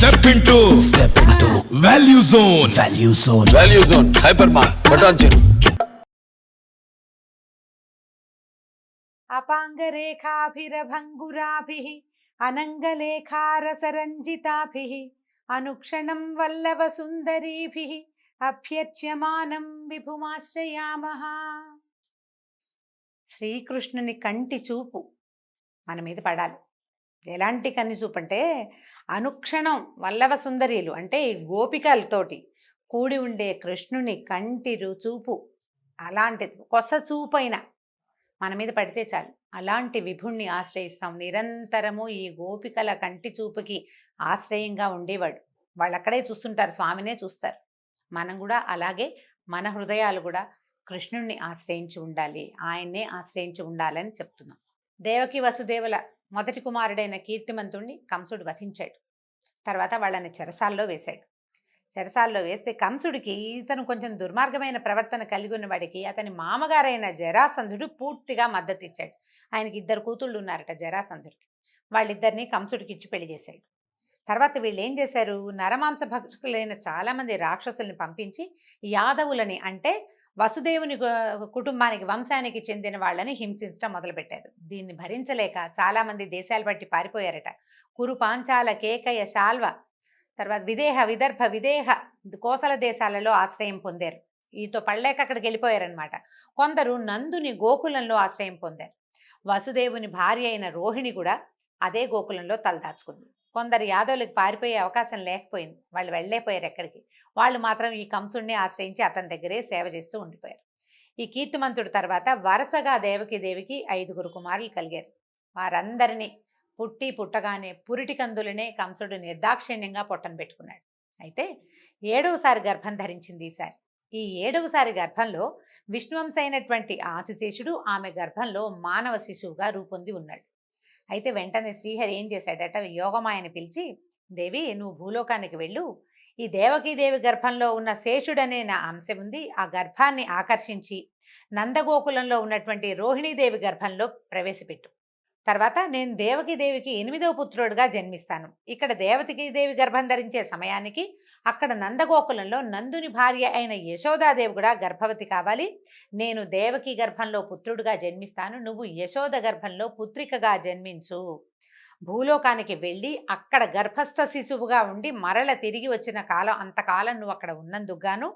Step into Value Zone. Value Zone. Hypermart. Button. అపాంగరేఖాభిరభంగురాభిః అనంగలేఖారసరంజితాభిః అనుక్షణం వల్లభసుందరీభిః అభ్యర్చ్యమానం విభుమాశ్రయామః. శ్రీకృష్ణుని కంటి చూపు మన మీద పడాలి. ఎలాంటి కన్ని చూపు అంటే అనుక్షణం వల్లభ సుందరీలు అంటే ఈ గోపికలతోటి కూడి ఉండే కృష్ణుని కంటి చూపు అలాంటి కొస చూపైన మన మీద పడితే చాలు. అలాంటి విభుణ్ణి ఆశ్రయిస్తాం. నిరంతరము ఈ గోపికల కంటి చూపుకి ఆశ్రయంగా ఉండేవాడు. వాళ్ళు అక్కడే చూస్తుంటారు, స్వామినే చూస్తారు. మనం కూడా అలాగే మన హృదయాలు కూడా కృష్ణుణ్ణి ఆశ్రయించి ఉండాలి, ఆయన్నే ఆశ్రయించి ఉండాలని చెప్తున్నాం. దేవకి వసుదేవుల మొదటి కుమారుడైన కీర్తిమంతుణ్ణి కంసుడు వధించాడు. తర్వాత వాళ్ళని చెరసాల్లో వేశాడు. చెరసాల్లో వేస్తే కంసుడికి ఇతను కొంచెం దుర్మార్గమైన ప్రవర్తన కలిగి ఉన్నవాడికి అతని మామగారైన జరాసంధుడు పూర్తిగా మద్దతు ఇచ్చాడు. ఆయనకి 2 కూతుళ్ళు ఉన్నారట జరాసంధుడికి. వాళ్ళిద్దరినీ కంసుడికి ఇచ్చి పెళ్లి చేశాడు. తర్వాత వీళ్ళు ఏం చేశారు, నరమాంస భక్షకులైన చాలామంది రాక్షసుల్ని పంపించి యాదవులని అంటే వసుదేవుని కుటుంబానికి వంశానికి చెందిన వాళ్ళని హింసించడం మొదలుపెట్టారు. దీన్ని భరించలేక చాలామంది దేశాలు బట్టి పారిపోయారట. కురు, పాంచాల, కేకయ, శాల్వ, తర్వాత విదేహ, విదర్భ, విదేహ, కోసల దేశాలలో ఆశ్రయం పొందారు. ఈతో పడలేక అక్కడికి వెళ్ళిపోయారనమాట. కొందరు నందుని గోకులంలో ఆశ్రయం పొందారు. వసుదేవుని భార్య అయిన రోహిణి కూడా అదే గోకులంలో తలదాచుకుంది. కొందరు యాదవులకు పారిపోయే అవకాశం లేకపోయింది, వాళ్ళు వెళ్ళలేపోయారు ఎక్కడికి. వాళ్ళు మాత్రం ఈ కంసుడిని ఆశ్రయించి అతని దగ్గరే సేవ చేస్తూ ఉండిపోయారు. ఈ కీర్తిమంతుడి తర్వాత వరుసగా దేవికి 5 కుమారులు కలిగారు. వారందరినీ పుట్టగానే పురిటి కందులనే కంసుడు నిర్దాక్షిణ్యంగా పొట్టను పెట్టుకున్నాడు. అయితే 7వసారి గర్భం ధరించింది ఈసారి. ఈ 7వసారి గర్భంలో విష్ణువంశ అయినటువంటి ఆదిశేషుడు ఆమె గర్భంలో మానవ శిశువుగా రూపొంది ఉన్నాడు. అయితే వెంటనే శ్రీహరి ఏం చేశాడట, యోగమాయని పిలిచి, దేవి నువ్వు భూలోకానికి వెళ్ళు, ఈ దేవకీదేవి గర్భంలో ఉన్న శేషుడనే నా అంశం ఉంది, ఆ గర్భాన్ని ఆకర్షించి నందగోకులంలో ఉన్నటువంటి రోహిణీదేవి గర్భంలో ప్రవేశపెట్టు. తర్వాత నేను దేవకీదేవికి 8వ పుత్రుడుగా జన్మిస్తాను. ఇక్కడ దేవకీదేవి గర్భం ధరించే సమయానికి అక్కడ నందగోకులంలో నందుని భార్య అయిన యశోదాదేవి కూడా గర్భవతి కావాలి. నేను దేవకి గర్భంలో పుత్రుడుగా జన్మిస్తాను, నువ్వు యశోద గర్భంలో పుత్రికగా జన్మించు. భూలోకానికి వెళ్ళి అక్కడ గర్భస్థ శిశువుగా ఉండి మరల తిరిగి వచ్చిన కాలం అంతకాలం నువ్వు అక్కడ ఉన్నందుకుగాను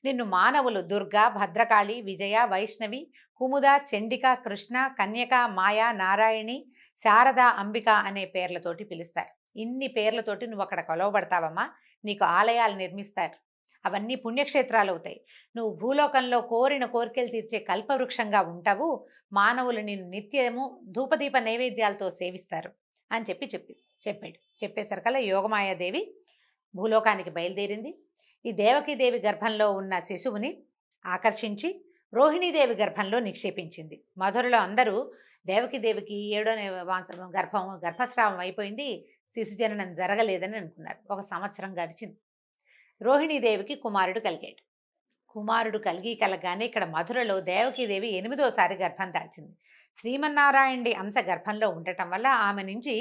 నిన్ను మానవులు దుర్గా, భద్రకాళి, విజయ, వైష్ణవి, కుముద, చండిక, కృష్ణ, కన్యక, మాయా, నారాయణి, శారద, అంబిక అనే పేర్లతోటి పిలుస్తారు. ఇన్ని పేర్లతోటి నువ్వు అక్కడ కొలవబడతావమ్మా. నీకు ఆలయాలు నిర్మిస్తారు, అవన్నీ పుణ్యక్షేత్రాలు అవుతాయి. నువ్వు భూలోకంలో కోరిన కోరికలు తీర్చే కల్పవృక్షంగా ఉంటావు. మానవులు నిన్ను నిత్యము ధూపదీప నైవేద్యాలతో సేవిస్తారు అని చెప్పాడు. చెప్పేసరికల్లా యోగమాయాదేవి భూలోకానికి బయలుదేరింది. ఈ దేవకీదేవి గర్భంలో ఉన్న శిశువుని ఆకర్షించి రోహిణీదేవి గర్భంలో నిక్షేపించింది. మధురలో అందరూ దేవకీదేవికి 7వ గర్భస్రావం అయిపోయింది, శిశుజననం జరగలేదని అనుకున్నారు. 1 సంవత్సరం గడిచింది. రోహిణీదేవికి కుమారుడు కలగానే ఇక్కడ మధురలో దేవకీదేవి 8వసారి గర్భం దాల్చింది. శ్రీమన్నారాయణుడి అంశ గర్భంలో ఉండటం వల్ల ఆమె నుంచి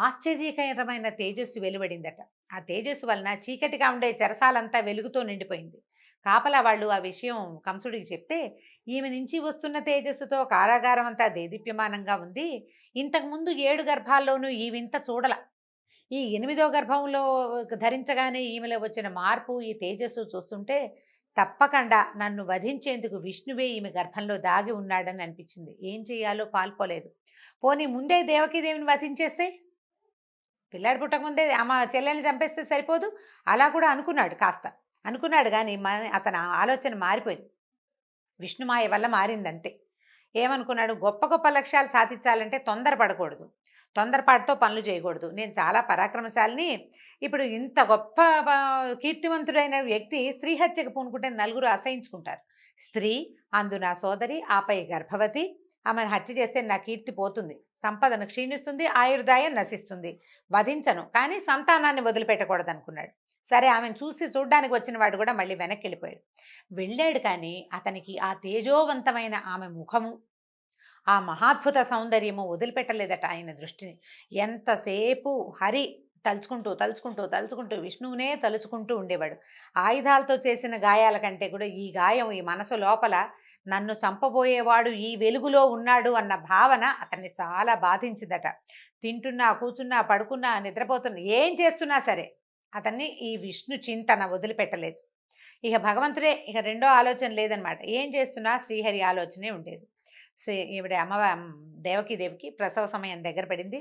ఆశ్చర్యకరమైన తేజస్సు వెలువడిందట. ఆ తేజస్సు వలన చీకటిగా ఉండే చెరసాలంతా వెలుగుతో నిండిపోయింది. కాపలా వాళ్ళు ఆ విషయం కంసుడికి చెప్తే, ఈమె నుంచి వస్తున్న తేజస్సుతో కారాగారం అంతా దేదీప్యమానంగా ఉంది, ఇంతకుముందు 7 గర్భాల్లోనూ ఈ వింత చూడల. ఈ 8వ గర్భంలో ధరించగానే ఈమెలో వచ్చిన మార్పు, ఈ తేజస్సు చూస్తుంటే తప్పకుండా నన్ను వధించేందుకు విష్ణువే ఈమె గర్భంలో దాగి ఉన్నాడని అనిపించింది. ఏం చేయాలో పాల్పోలేదు. పోనీ ముందే దేవకీదేవిని వధించేస్తే, పిల్లాడు పుట్టకముందే అమ్మ చెల్లెల్ని చంపేస్తే సరిపోదు. అలా కూడా అనుకున్నాడు కానీ అతని ఆలోచన మారిపోయింది. విష్ణుమాయ వల్ల మారిందంతే. ఏమనుకున్నాడు, గొప్ప లక్ష్యాలు సాధించాలంటే తొందరపడకూడదు, తొందరపాటుతో పనులు చేయకూడదు. నేను చాలా పరాక్రమశాలిని. ఇప్పుడు ఇంత గొప్ప కీర్తివంతుడైన వ్యక్తి స్త్రీ హత్యకు పూనుకుంటే 4 అసహించుకుంటారు. స్త్రీ, అందు నా సోదరి, ఆపై గర్భవతి, ఆమెను హత్య చేస్తే నా కీర్తి పోతుంది, సంపదను క్షీణిస్తుంది, ఆయుర్దాయం నశిస్తుంది. వధించను, కానీ సంతానాన్ని వదిలిపెట్టకూడదు అనుకున్నాడు. సరే, ఆమెను చూడ్డానికి వచ్చిన వాడు కూడా మళ్ళీ వెనక్కి వెళ్ళాడు. కానీ అతనికి ఆ తేజోవంతమైన ఆమె ముఖము, ఆ మహాద్భుత సౌందర్యము వదిలిపెట్టలేదట ఆయన దృష్టిని. ఎంతసేపు హరి తలుచుకుంటూ తలుచుకుంటూ తలుచుకుంటూ విష్ణువునే తలుచుకుంటూ ఉండేవాడు. ఆయుధాలతో చేసిన గాయాల కంటే కూడా ఈ గాయం ఈ మనసు లోపల నన్ను చంపబోయేవాడు ఈ వెలుగులో ఉన్నాడు అన్న భావన అతన్ని చాలా బాధించిందట. తింటున్నా, కూర్చున్నా, పడుకున్నా, నిద్రపోతున్నా, ఏం చేస్తున్నా సరే అతన్ని ఈ విష్ణు చింతన వదిలిపెట్టలేదు. ఇక భగవంతుడే, ఇక రెండో ఆలోచన లేదనమాట. ఏం చేస్తున్నా శ్రీహరి ఆలోచనే ఉండేది. ఈవిడ దేవకీదేవికి ప్రసవ సమయం దగ్గర పడింది.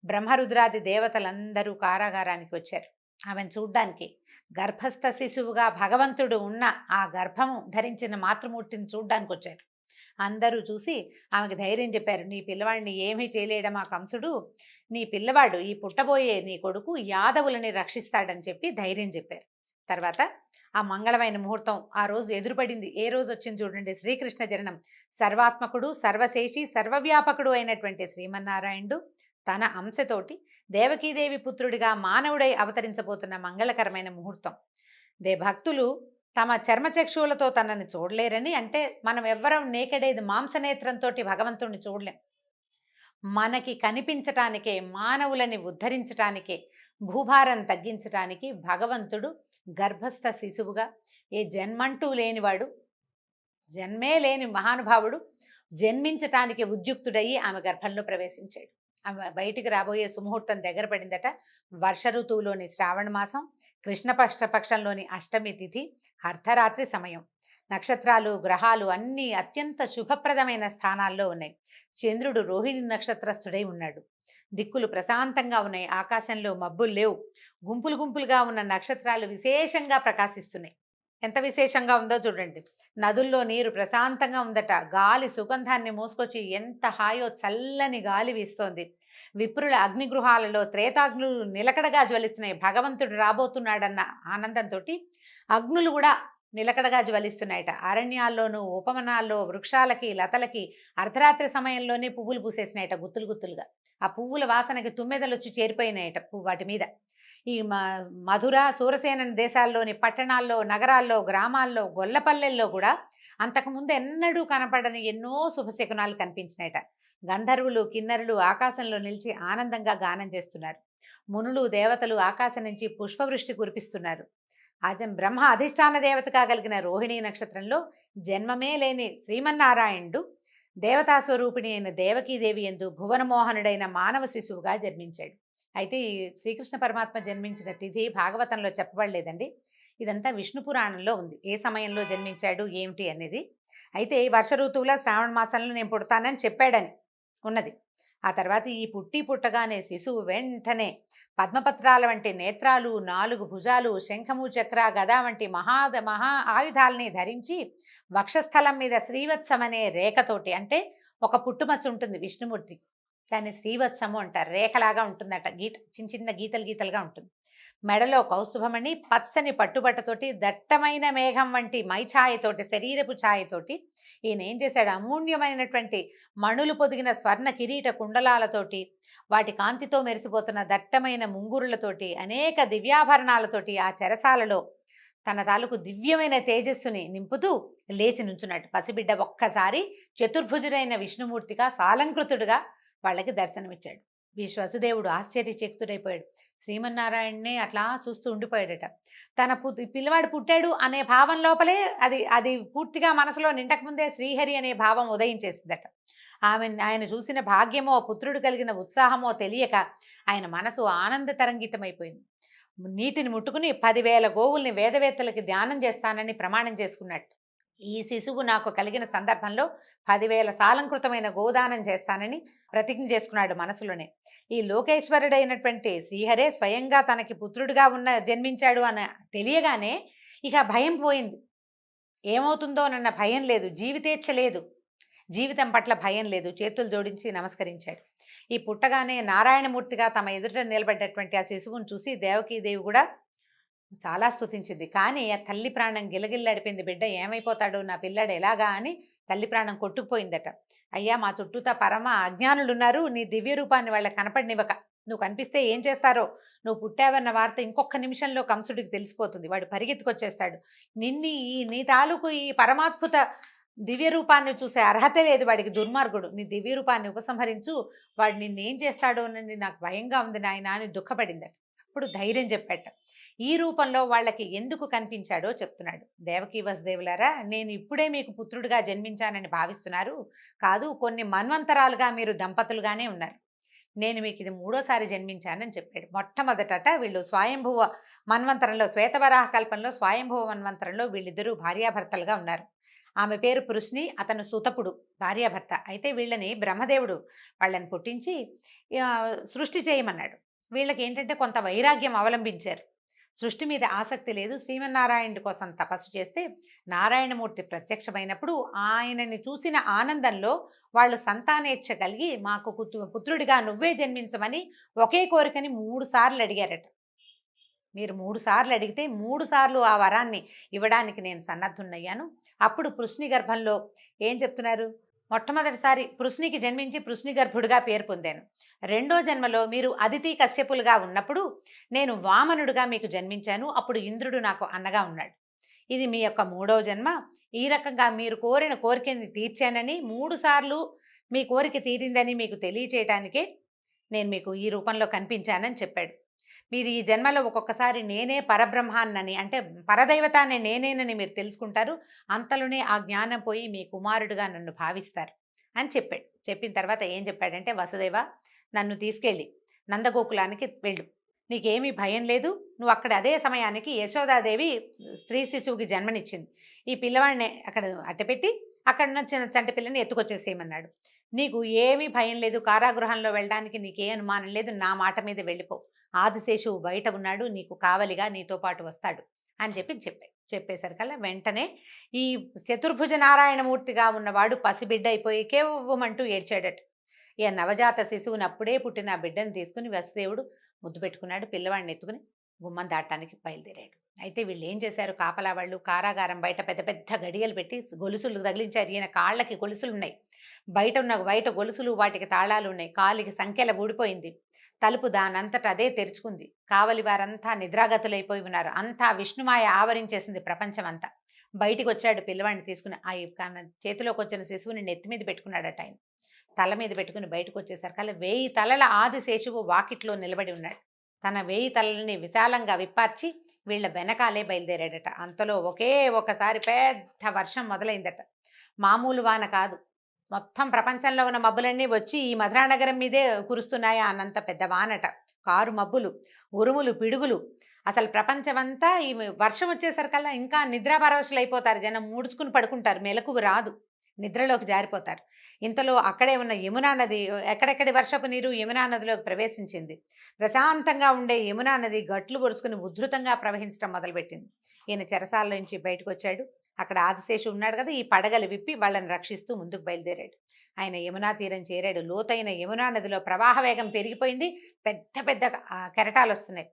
బ్రహ్మరుద్రాది దేవతలందరూ కారాగారానికి వచ్చారు ఆమెను చూడ్డానికి. గర్భస్థ శిశువుగా భగవంతుడు ఉన్న ఆ గర్భము ధరించిన మాతృమూర్తిని చూడ్డానికి వచ్చారు. అందరూ చూసి ఆమెకు ధైర్యం చెప్పారు. నీ పిల్లవాడిని ఏమీ చేయలేడమా కంసుడు, నీ పిల్లవాడు ఈ పుట్టబోయే నీ కొడుకు యాదవులని రక్షిస్తాడని చెప్పి ధైర్యం చెప్పారు. తర్వాత ఆ మంగళమైన ముహూర్తం ఆ రోజు ఎదురుపడింది. ఏ రోజు వచ్చింది చూడండి, శ్రీకృష్ణ జననం. సర్వాత్మకుడు, సర్వశేషి, సర్వవ్యాపకుడు అయినటువంటి శ్రీమన్నారాయణుడు తన అంశతోటి దేవకీదేవి పుత్రుడిగా మానవుడై అవతరించబోతున్న మంగళకరమైన ముహూర్తం. భక్తులు తమ చర్మచక్షువులతో తనని చూడలేరని, అంటే మనం ఎవ్వరం నేకడేది మాంసనేత్రంతో భగవంతుడిని చూడలేం. మనకి కనిపించటానికే, మానవులని ఉద్ధరించటానికే, భూభారం తగ్గించటానికి భగవంతుడు గర్భస్థ శిశువుగా, ఏ జన్మంటూ లేనివాడు, జన్మే లేని మహానుభావుడు జన్మించటానికి ఉద్యుక్తుడయ్యి ఆమె గర్భంలో ప్రవేశించాడు. ఆమె బయటికి రాబోయే సుముహూర్తం దగ్గర పడిందట. వర్ష ఋతువులోని శ్రావణ మాసం, కృష్ణపక్షంలోని అష్టమి తిథి, అర్ధరాత్రి సమయం. నక్షత్రాలు, గ్రహాలు అన్నీ అత్యంత శుభప్రదమైన స్థానాల్లో ఉన్నాయి. చంద్రుడు రోహిణి నక్షత్రస్థుడై ఉన్నాడు. దిక్కులు ప్రశాంతంగా ఉన్నాయి. ఆకాశంలో మబ్బులు లేవు. గుంపులు గుంపులుగా ఉన్న నక్షత్రాలు విశేషంగా ప్రకాశిస్తున్నాయి. ఎంత విశేషంగా ఉందో చూడండి. నదుల్లో నీరు ప్రశాంతంగా ఉందట. గాలి సుగంధాన్ని మోసుకొచ్చి ఎంత హాయో చల్లని గాలి వీస్తోంది. విప్రుల అగ్నిగృహాలలో త్రేతాగ్నులు నిలకడగా జ్వలిస్తున్నాయి. భగవంతుడు రాబోతున్నాడన్న ఆనందంతో అగ్నులు కూడా నిలకడగా జ్వలిస్తున్నాయట. అరణ్యాల్లోనూ ఉపవనాల్లో వృక్షాలకి, లతలకి అర్ధరాత్రి సమయంలోనే పువ్వులు పూసేసినాయట, గుత్తులు గుత్తులుగా. ఆ పువ్వుల వాసనకి తుమ్మెదలు వచ్చి చేరిపోయినాయట వాటి మీద. ఈ మధుర, సూరసేన దేశాల్లోని పట్టణాల్లో, నగరాల్లో, గ్రామాల్లో, గొల్లపల్లెల్లో కూడా అంతకుముందు ఎన్నడూ కనపడని ఎన్నో శుభశకునాలు కనిపించినాయట. గంధర్వులు, కిన్నరులు ఆకాశంలో నిలిచి ఆనందంగా గానం చేస్తున్నారు. మునులు, దేవతలు ఆకాశం నుంచి పుష్పవృష్టి కురిపిస్తున్నారు. బ్రహ్మ అధిష్టాన దేవతగా కలిగిన రోహిణీ నక్షత్రంలో జన్మమే లేని శ్రీమన్నారాయణుడు దేవతాస్వరూపిణి అయిన దేవకీదేవి యందు భువనమోహనుడైన మానవ శిశువుగా జన్మించాడు. అయితే ఈ శ్రీకృష్ణ పరమాత్మ జన్మించిన తిథి భాగవతంలో చెప్పబడలేదండి. ఇదంతా విష్ణు పురాణంలో ఉంది, ఏ సమయంలో జన్మించాడు ఏమిటి అనేది. అయితే వర్ష ఋతువులో శ్రావణ మాసంలో నేను పుడతానని చెప్పాడని ఉన్నది. ఆ తర్వాత ఈ పుట్టగానే శిశువు వెంటనే పద్మపత్రాల వంటి నేత్రాలు, 4 భుజాలు, శంఖము, చక్ర, గద వంటి మహా ఆయుధాలని ధరించి వక్షస్థలం మీద శ్రీవత్సమనే రేఖతోటి, అంటే ఒక పుట్టుమచ్చ ఉంటుంది విష్ణుమూర్తి, దాన్ని శ్రీవత్సము అంటారు. రేఖలాగా ఉంటుందట, చిన్న చిన్న గీతలుగా ఉంటుంది. మెడలో కౌస్తుభమణి, పచ్చని పట్టుబట్టతోటి, దట్టమైన మేఘం వంటి మైఛాయతోటి, శరీరపు ఛాయతోటి ఈయన ఏం చేశాడు, అమూల్యమైనటువంటి మణులు పొదిగిన స్వర్ణ కిరీట కుండలాలతోటి, వాటి కాంతితో మెరిసిపోతున్న దట్టమైన ముంగురులతోటి, అనేక దివ్యాభరణాలతోటి ఆ చెరసాలలో తన తాలూకు దివ్యమైన తేజస్సుని నింపుతూ లేచి నుంచున్నాడు. పసిబిడ్డ ఒక్కసారి చతుర్భుజుడైన విష్ణుమూర్తిగా సాలంకృతుడుగా వాళ్ళకి దర్శనమిచ్చాడు. వసుదేవుడు ఆశ్చర్యచకితుడైపోయాడు. శ్రీమన్నారాయణనే అట్లా చూస్తూ ఉండిపోయాడట. తన పిల్లవాడు పుట్టాడు అనే భావం లోపలే అది పూర్తిగా మనసులో నిండకముందే శ్రీహరి అనే భావం ఉదయించేసిందట. ఆయన చూసిన భాగ్యమో, పుత్రుడు కలిగిన ఉత్సాహమో తెలియక ఆయన మనసు ఆనంద తరంగితమైపోయింది. నీటిని ముట్టుకుని 10,000 గోవుల్ని వేదవేత్తలకి ధ్యానం చేస్తానని ప్రమాణం చేసుకున్నట్టు. ఈ శిశువు నాకు కలిగిన సందర్భంలో 10,000 సాలంకృతమైన గోదానం చేస్తానని ప్రతిజ్ఞ చేసుకున్నాడు మనసులోనే. ఈ లోకేశ్వరుడైనటువంటి శ్రీహరే స్వయంగా తనకి పుత్రుడిగా జన్మించాడు అని తెలియగానే ఇక భయం పోయింది. ఏమవుతుందోనన్న భయం లేదు, జీవితేచ్ఛ లేదు, జీవితం పట్ల భయం లేదు. చేతులు జోడించి నమస్కరించాడు. ఈ పుట్టగానే నారాయణమూర్తిగా తమ ఎదుట నిలబడ్డటువంటి ఆ శిశువును చూసి దేవకీదేవి కూడా చాలా స్తుతించింది. కానీ ఆ తల్లి ప్రాణం గిలగిల్లాడిపోయింది. బిడ్డ ఏమైపోతాడు, నా పిల్లాడు ఎలాగా అని తల్లి ప్రాణం కొట్టుకుపోయిందట. అయ్యా, మా చుట్టూతా పరమ అజ్ఞానులు ఉన్నారు, నీ దివ్య రూపాన్ని వాళ్ళకి కనపడినివ్వక, నువ్వు కనిపిస్తే ఏం చేస్తారో, నువ్వు పుట్టావన్న వార్త ఇంకొక నిమిషంలో కంసుడికి తెలిసిపోతుంది, వాడు పరిగెత్తుకొచ్చేస్తాడు. నీ తాలూకు ఈ పరమాద్భుత దివ్య రూపాన్ని చూసే అర్హత లేదు వాడికి, దుర్మార్గుడు, నీ దివ్య రూపాన్ని ఉపసంహరించు, వాడు నిన్నేం చేస్తాడో అని నాకు భయంగా ఉంది నాయన అని దుఃఖపడిందట. అప్పుడు ధైర్యం చెప్పాట. ఈ రూపంలో వాళ్ళకి ఎందుకు కనిపించాడో చెప్తున్నాడు. దేవకీ వసుదేవులారా, నేను ఇప్పుడే మీకు పుత్రుడిగా జన్మించానని భావిస్తున్నారు. కాదు, కొన్ని మన్వంతరాలుగా మీరు దంపతులుగానే ఉన్నారు. నేను మీకు ఇది మూడోసారి జన్మించానని చెప్పాడు. మొట్టమొదట వీళ్ళు స్వయంభువ మన్వంతరంలో, శ్వేతవరాహ కల్పంలో స్వయంభువ మన్వంతరంలో వీళ్ళిద్దరూ భార్యాభర్తలుగా ఉన్నారు. ఆమె పేరు పృశ్ని, అతను సుతపుడు, భార్యాభర్త. అయితే వీళ్ళని బ్రహ్మదేవుడు వాళ్ళని పుట్టించి సృష్టి చేయమన్నాడు. వీళ్ళకి ఏంటంటే కొంత వైరాగ్యం అవలంబించారు. సృష్టి మీద ఆసక్తి లేదు. శ్రీమన్నారాయణుడి కోసం తపస్సు చేస్తే నారాయణమూర్తి ప్రత్యక్షమైనప్పుడు ఆయనని చూసిన ఆనందంలో వాళ్ళు సంతానేచ్ఛ కలిగి మాకు పుత్రుడిగా నువ్వే జన్మించమని ఒకే కోరికని 3 సార్లు అడిగారట. మీరు 3 సార్లు అడిగితే 3 సార్లు ఆ వరాన్ని ఇవ్వడానికి నేను సన్నద్ధున్నయ్యాను. అప్పుడు పృశ్ని గర్భంలో ఏం చెప్తున్నారు? మొట్టమొదటిసారి పృశ్నికి జన్మించి పృశ్ని గర్భుడిగా పేరు పొందాను. రెండో జన్మలో మీరు అదితి కశ్యపులుగా ఉన్నప్పుడు నేను వామనుడిగా మీకు జన్మించాను. అప్పుడు ఇంద్రుడు నాకు అన్నగా ఉన్నాడు. ఇది మీ యొక్క 3వ జన్మ. ఈ రకంగా మీరు కోరిన కోరికని తీర్చానని, 3 సార్లు మీ కోరిక తీరిందని మీకు తెలియచేయటానికే నేను మీకు ఈ రూపంలో కనిపించానని చెప్పాడు. మీరు ఈ జన్మలో ఒక్కొక్కసారి నేనే పరబ్రహ్మాన్నని, అంటే పరదైవతాన్ని నేనేనని మీరు తెలుసుకుంటారు. అంతలోనే ఆ జ్ఞానం పోయి మీ కుమారుడిగా నన్ను భావిస్తారు అని చెప్పాడు. చెప్పిన తర్వాత ఏం చెప్పాడంటే, వసుదేవ, నన్ను తీసుకెళ్ళి నందగోకులానికి వెళ్ళు. నీకేమీ భయం లేదు. నువ్వు అక్కడ అదే సమయానికి యశోదాదేవి స్త్రీ శిశువుకి జన్మనిచ్చింది. ఈ పిల్లవాడిని అక్కడ అట్టపెట్టి అక్కడ ఉన్న చిన్న చంటి పిల్లని ఎత్తుకొచ్చేసేయమన్నాడు. నీకు ఏమీ భయం లేదు. కారాగృహంలో వెళ్ళడానికి నీకే అనుమానం లేదు. నా మాట మీద వెళ్ళిపో. ఆదిశేషువు బయట ఉన్నాడు, నీకు కావలిగా నీతో పాటు వస్తాడు అని చెప్పేసరికల్లా వెంటనే ఈ చతుర్భుజ నారాయణమూర్తిగా ఉన్నవాడు పసిబిడ్డ అయిపోయి కేవ్వమంటూ ఏడ్చాడట. ఈ నవజాత శిశువుని, అప్పుడే పుట్టిన బిడ్డను తీసుకుని వసుదేవుడు ముద్దు పెట్టుకున్నాడు. పిల్లవాడిని ఎత్తుకుని గుమ్మం దాటానికి బయలుదేరాడు. అయితే వీళ్ళు ఏం చేశారు? కాపలా వాళ్ళు కారాగారం బయట పెద్ద పెద్ద గడియలు పెట్టి గొలుసులు తగిలించారు. ఈయన కాళ్ళకి గొలుసులు ఉన్నాయి, బయట గొలుసులు, వాటికి తాళాలు ఉన్నాయి. కాలికి సంఖ్యల ఊడిపోయింది. తలుపు దానంతట అదే తెరుచుకుంది. కావలి వారంతా నిద్రాగతులైపోయి ఉన్నారు. అంతా విష్ణుమాయ ఆవరించేసింది ప్రపంచం అంతా. బయటికి వచ్చాడు పిల్లవాడిని తీసుకుని. ఆ చేతిలోకి వచ్చిన శిశువుని నెత్తి మీద పెట్టుకున్నాడట. ఆయన తల మీద పెట్టుకుని బయటకు వచ్చేసరికల్లా 1000 తలల ఆదిశేషువు వాకిట్లో నిలబడి ఉన్నాడు. తన 1000 తలలని విశాలంగా విప్పార్చి వీళ్ళ వెనకాలే బయలుదేరాడట. అంతలో ఒకసారి పెద్ద వర్షం మొదలైందట. మామూలు వాన కాదు. మొత్తం ప్రపంచంలో ఉన్న మబ్బులన్నీ వచ్చి ఈ మధురానగరం మీదే కురుస్తున్నాయా అన్నంత పెద్ద వానట. కారు మబ్బులు, ఉరుములు, పిడుగులు. అసలు ప్రపంచమంతా ఈ వర్షం వచ్చేసరికల్లా ఇంకా నిద్రాపరవశులు అయిపోతారు. జనం ముడుచుకుని పడుకుంటారు. మెలకువ రాదు, నిద్రలోకి జారిపోతారు. ఇంతలో అక్కడే ఉన్న యమునా నది, ఎక్కడెక్కడి వర్షపు నీరు యమునా నదిలోకి ప్రవేశించింది. ప్రశాంతంగా ఉండే యమునా నది గట్లు పొరుచుకుని ఉధృతంగా ప్రవహించడం మొదలుపెట్టింది. ఈయన చెరసాల నుంచి బయటకు వచ్చాడు. అక్కడ ఆదిశేషు ఉన్నాడు కదా, ఈ పడగలు విప్పి వాళ్ళని రక్షిస్తూ ముందుకు బయలుదేరాడు. ఆయన యమునా తీరం చేరాడు. లోతైన యమునా నదిలో ప్రవాహ వేగం పెరిగిపోయింది. పెద్ద పెద్ద కెరటాలు వస్తున్నాయి.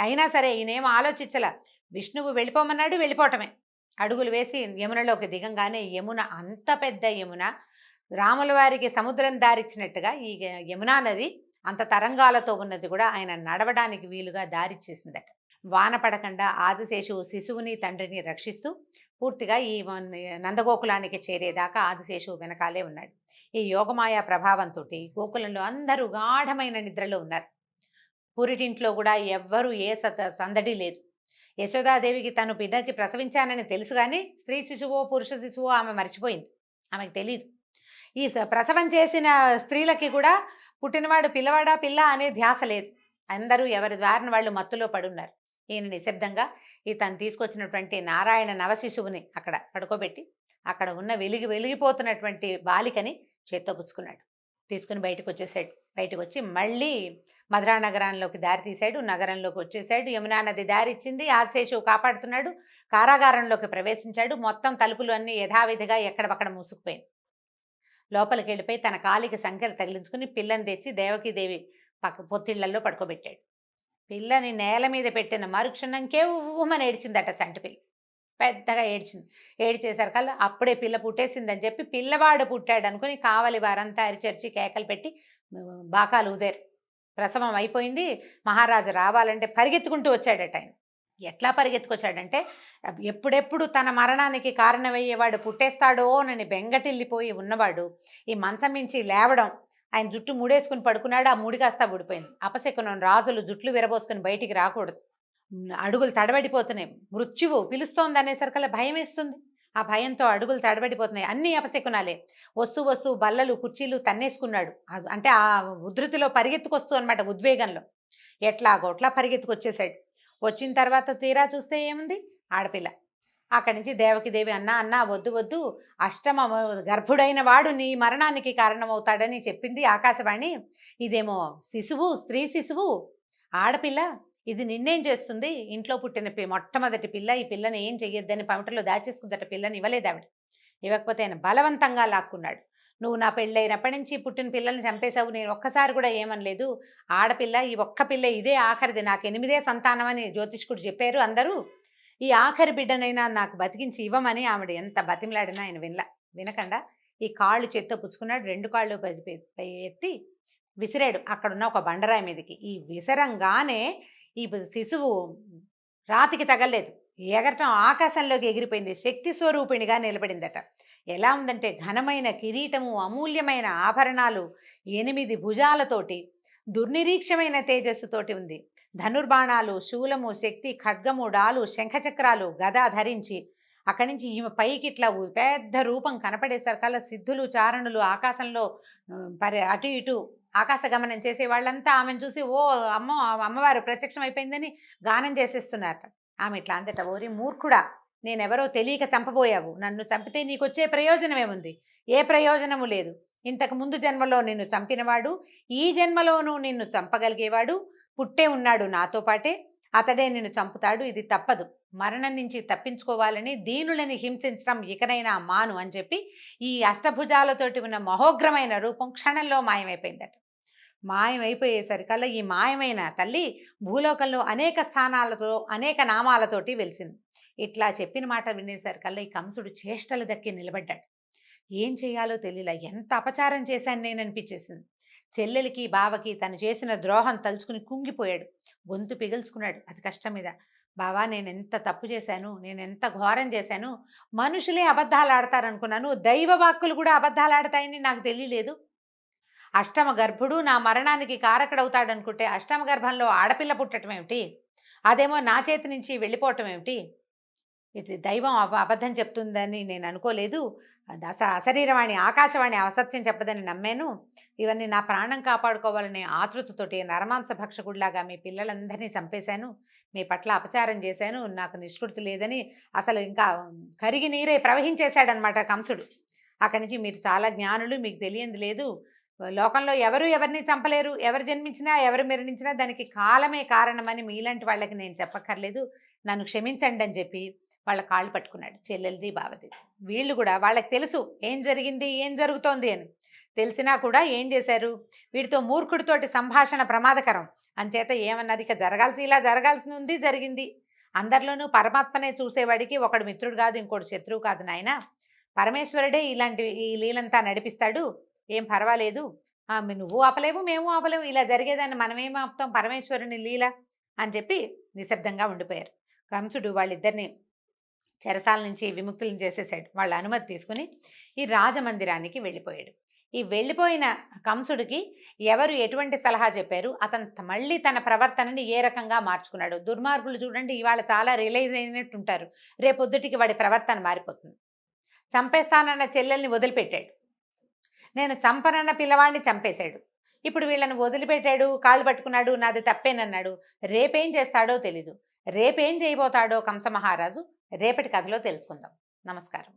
అయినా సరే ఈయనేమో ఆలోచించలా. విష్ణువు వెళ్ళిపోమన్నాడు, వెళ్ళిపోవటమే. అడుగులు వేసి యమునలోకి దిగంగానే యమున, అంత పెద్ద యమున, రాముల వారికి సముద్రం దారిచ్చినట్టుగా ఈ యమునా నది అంత తరంగాలతో ఉన్నది కూడా ఆయన నడవడానికి వీలుగా దారిచ్చేసిందట. వాన పడకుండా ఆదిశేషువు శిశువుని తండ్రిని రక్షిస్తూ పూర్తిగా ఈ నందగోకులానికి చేరేదాకా ఆదిశేషువు వెనకాలే ఉన్నాడు. ఈ యోగమాయ ప్రభావంతో గోకులంలో అందరూ గాఢమైన నిద్రలో ఉన్నారు. పురిటింట్లో కూడా ఎవ్వరూ ఏ సందడి లేదు. యశోదాదేవికి తను బిడ్డకి ప్రసవించానని తెలుసు, కానీ స్త్రీ శిశువో పురుష శిశువో ఆమె మర్చిపోయింది. ఆమెకు తెలియదు. ఈ ప్రసవం చేసిన స్త్రీలకి కూడా పుట్టినవాడు పిల్లవాడా పిల్ల అనే ధ్యాస లేదు. అందరూ ఎవరి ద్వారాన వాళ్ళు మత్తులో పడున్నారు. ఈయన నిశ్శబ్దంగా తను తీసుకొచ్చినటువంటి నారాయణ నవశిశువుని అక్కడ పడుకోబెట్టి అక్కడ ఉన్న వెలిగిపోతున్నటువంటి బాలికని చేత్తో పుచ్చుకున్నాడు. తీసుకుని బయటకు వచ్చేసాడు. బయటకు వచ్చి మళ్ళీ మధురా నగరంలోకి దారి తీశాడు. నగరంలోకి వచ్చేసాడు. యమునా నది దారి ఇచ్చింది. ఆదిశేషువు కాపాడుతున్నాడు. కారాగారంలోకి ప్రవేశించాడు. మొత్తం తలుపులు అన్నీ యథావిధిగా ఎక్కడపక్కడ మూసుకుపోయింది. లోపలికి వెళ్ళిపోయి తన కాలికి సంఖ్యలు తగిలించుకుని పిల్లని తెచ్చి దేవకీదేవి పొత్తిళ్లలో పడుకోబెట్టాడు. పిల్లని నేల మీద పెట్టిన మరుక్షణంకే ఉమ్మని ఏడ్చిందట చంటిపిల్ల. పెద్దగా ఏడ్చింది. ఏడ్చేసరికల్లా అప్పుడే పిల్ల పుట్టేసిందని చెప్పి పిల్లవాడు పుట్టాడు అనుకుని కావలి వారంతా అరిచరిచి కేకలు పెట్టి బాకాలు ఊదారు. ప్రసవం అయిపోయింది. మహారాజు రావాలంటే పరిగెత్తుకుంటూ వచ్చాడట. ఆయన ఎట్లా పరిగెత్తుకొచ్చాడంటే, ఎప్పుడెప్పుడు తన మరణానికి కారణమయ్యేవాడు పుట్టేస్తాడో అని బెంగటిల్లిపోయి ఉన్నవాడు ఈ మంచం మించి లేవడం, ఆయన జుట్టు ముడేసుకుని పడుకున్నాడు. ఆ ముడి కాస్త ఊడిపోయింది. అపశకునం, రాజులు జుట్లు విరబోసుకుని బయటికి రాకూడదు. అడుగులు తడబడిపోతున్నాయి. మృత్యువు పిలుస్తోంది అనేసరికల్లా భయం వేస్తుంది. ఆ భయంతో అడుగులు తడబడిపోతున్నాయి. అన్నీ అపశకునాలే. వస్తూ బల్లలు కుర్చీలు తన్నేసుకున్నాడు. అంటే ఆ ఉధృతిలో పరిగెత్తుకొస్తూ అనమాట, ఉద్వేగంలో ఎట్లాగోట్లా పరిగెత్తుకొచ్చేసాడు. వచ్చిన తర్వాత తీరా చూస్తే ఏముంది, ఆడపిల్ల. అక్కడి నుంచి దేవకిదేవి అన్నా వద్దు, అష్టమ గర్భుడైన వాడు నీ మరణానికి కారణమవుతాడని చెప్పింది ఆకాశవాణి. ఇదేమో శిశువు, స్త్రీ శిశువు, ఆడపిల్ల, ఇది నిన్నేం చేస్తుంది? ఇంట్లో పుట్టిన మొట్టమొదటి పిల్ల, ఈ పిల్లని ఏం చెయ్యొద్దని పమిటలో దాచేసుకుందట. పిల్లని ఇవ్వలేదు ఆవిడ. ఇవ్వకపోతే ఆయన బలవంతంగా లాక్కున్నాడు. నువ్వు నా పెళ్ళైనప్పటి నుంచి పుట్టిన పిల్లల్ని చంపేశావు, నేను ఒక్కసారి కూడా ఏమనలేదు. ఆడపిల్ల, ఈ ఒక్క పిల్ల ఇదే ఆఖరిది, నాకు 8దే సంతానం అని జ్యోతిష్కుడు చెప్పారు అందరూ. ఈ ఆఖరి బిడ్డనైనా నాకు బతికించి ఇవ్వమని ఆవిడ ఎంత బతిమలాడినా ఆయన వినకుండా ఈ కాళ్ళు చేత్తో పుచ్చుకున్నాడు. 2 కాళ్ళు పై ఎత్తి విసిరాడు అక్కడున్న ఒక బండరాయి మీదకి. ఈ విసరంగానే ఈ శిశువు రాతికి తగలేదు, ఎగరటం ఆకాశంలోకి ఎగిరిపోయింది. శక్తి స్వరూపిణిగా నిలబడిందట. ఎలా ఉందంటే ఘనమైన కిరీటము, అమూల్యమైన ఆభరణాలు, 8 భుజాలతోటి, దుర్నిరీక్షమైన తేజస్సుతోటి ఉంది. ధనుర్బాణాలు, శూలము, శక్తి, ఖడ్గము, డాలు, శంఖచక్రాలు, గద ధరించి అక్కడి నుంచి ఈమె పైకి ఇట్లా పెద్ద రూపం కనపడేసరికల్లా సిద్ధులు, చారణులు ఆకాశంలో అటు ఇటు ఆకాశ గమనం చేసే వాళ్ళంతా ఆమెను చూసి ఓ అమ్మవారు ప్రత్యక్షం అయిపోయిందని గానం చేసేస్తున్నారట. ఆమె ఇట్లా అందట, ఓరి మూర్ఖుడా, నేనెవరో తెలియక చంపబోయావు. నన్ను చంపితే నీకొచ్చే ప్రయోజనమేముంది? ఏ ప్రయోజనము లేదు. ఇంతకు ముందు జన్మలో నిన్ను చంపినవాడు ఈ జన్మలోనూ నిన్ను చంపగలిగేవాడు పుట్టే ఉన్నాడు నాతో పాటే. అతడే నిన్ను చంపుతాడు. ఇది తప్పదు. మరణం నుంచి తప్పించుకోవాలని దీనులని హింసించడం ఇకనైనా మాను అని చెప్పి ఈ అష్టభుజాలతోటి ఉన్న మహోగ్రమైన రూపం క్షణంలో మాయమైపోయిందట. మాయమైపోయేసరికల్లా ఈ మాయమైన తల్లి భూలోకంలో అనేక స్థానాలతో అనేక నామాలతోటి వెలిసింది. ఇట్లా చెప్పిన మాట వినేసరికల్లా ఈ కంసుడు చేష్టలు దక్కి నిలబడ్డాడు. ఏం చేయాలో తెలియలా. ఎంత అపచారం చేశాను నేను అనిపించేసింది. చెల్లెలికి బావకి తను చేసిన ద్రోహం తలుచుకుని కుంగిపోయాడు. గొంతు పిగుల్చుకున్నాడు అతి కష్టం మీద. బావా, నేను ఎంత తప్పు చేశాను, నేను ఎంత ఘోరం చేశాను. మనుషులే అబద్ధాలు ఆడతారనుకున్నాను, దైవ వాక్కులు కూడా అబద్ధాలు ఆడతాయని నాకు తెలియలేదు. అష్టమ గర్భుడు నా మరణానికి కారకుడవుతాడనుకుంటే అష్టమ గర్భంలో ఆడపిల్ల పుట్టడం ఏమిటి? అదేమో నా చేతి నుంచి వెళ్ళిపోవటం ఏమిటి? ఇది దైవం అబద్ధం చెప్తుందని నేను అనుకోలేదు. అశరీరవాణి ఆకాశవాణి అసత్యం చెప్పదని నమ్మాను. ఇవన్నీ నా ప్రాణం కాపాడుకోవాలనే ఆతృతతోటి నరమాంస భక్షకుడిలాగా మీ పిల్లలందరినీ చంపేశాను. మీ పట్ల అపచారం చేశాను. నాకు నిష్కృతి లేదని అసలు ఇంకా కరిగి నీరే ప్రవహించేశాడనమాట కంసుడు. అక్కడి నుంచి మీరు చాలా జ్ఞానులు, మీకు తెలియంది లేదు. లోకంలో ఎవరు ఎవరిని చంపలేరు. ఎవరు జన్మించినా ఎవరు మరణించినా దానికి కాలమే కారణమని మీలాంటి వాళ్ళకి నేను చెప్పక్కర్లేదు. నన్ను క్షమించండి అని చెప్పి వాళ్ళ కాళ్ళు పట్టుకున్నాడు, చెల్లెలది బావది. వీళ్ళు కూడా వాళ్ళకి తెలుసు ఏం జరిగింది, ఏం జరుగుతోంది అని. తెలిసినా కూడా ఏం చేశారు, వీడితో మూర్ఖుడితోటి సంభాషణ ప్రమాదకరం అంచేత ఏమన్నారు, ఇక ఇలా జరగాల్సి ఉంది, జరిగింది. అందరిలోనూ పరమాత్మనే చూసేవాడికి ఒకడు మిత్రుడు కాదు, ఇంకోటి శత్రువు కాదు నాయన. పరమేశ్వరుడే ఈ లీలంతా నడిపిస్తాడు, ఏం పర్వాలేదు. నువ్వు ఆపలేవు, మేము ఆపలేవు, ఇలా జరిగేదాన్ని మనమేం ఆపుతాం, పరమేశ్వరుని లీల అని చెప్పి నిశ్శబ్దంగా ఉండిపోయారు. కంసుడు వాళ్ళిద్దరిని చెరసాల నుంచి విముక్తులను చేసేసాడు. వాళ్ళ అనుమతి తీసుకుని ఈ రాజమందిరానికి వెళ్ళిపోయాడు. ఈ వెళ్ళిపోయిన కంసుడికి ఎవరు ఎటువంటి సలహా చెప్పారు, అతను మళ్ళీ తన ప్రవర్తనని ఏ రకంగా మార్చుకున్నాడు. దుర్మార్గులు చూడండి, ఇవాళ చాలా రియలైజ్ అయినట్టు ఉంటారు, రేపొద్దుటికి వాడి ప్రవర్తన మారిపోతుంది. చంపేస్తానన్న చెల్లెల్ని వదిలిపెట్టాడు, నేను చంపనన్న పిల్లవాడిని చంపేశాడు. ఇప్పుడు వీళ్ళని వదిలిపెట్టాడు, కాళ్ళు పట్టుకున్నాడు, నాది తప్పేనన్నాడు. రేపేం చేస్తాడో తెలీదు. రేపేం చేయబోతాడో కంస మహారాజు రేపటి కథలో తెలుసుకుందాం. నమస్కారం.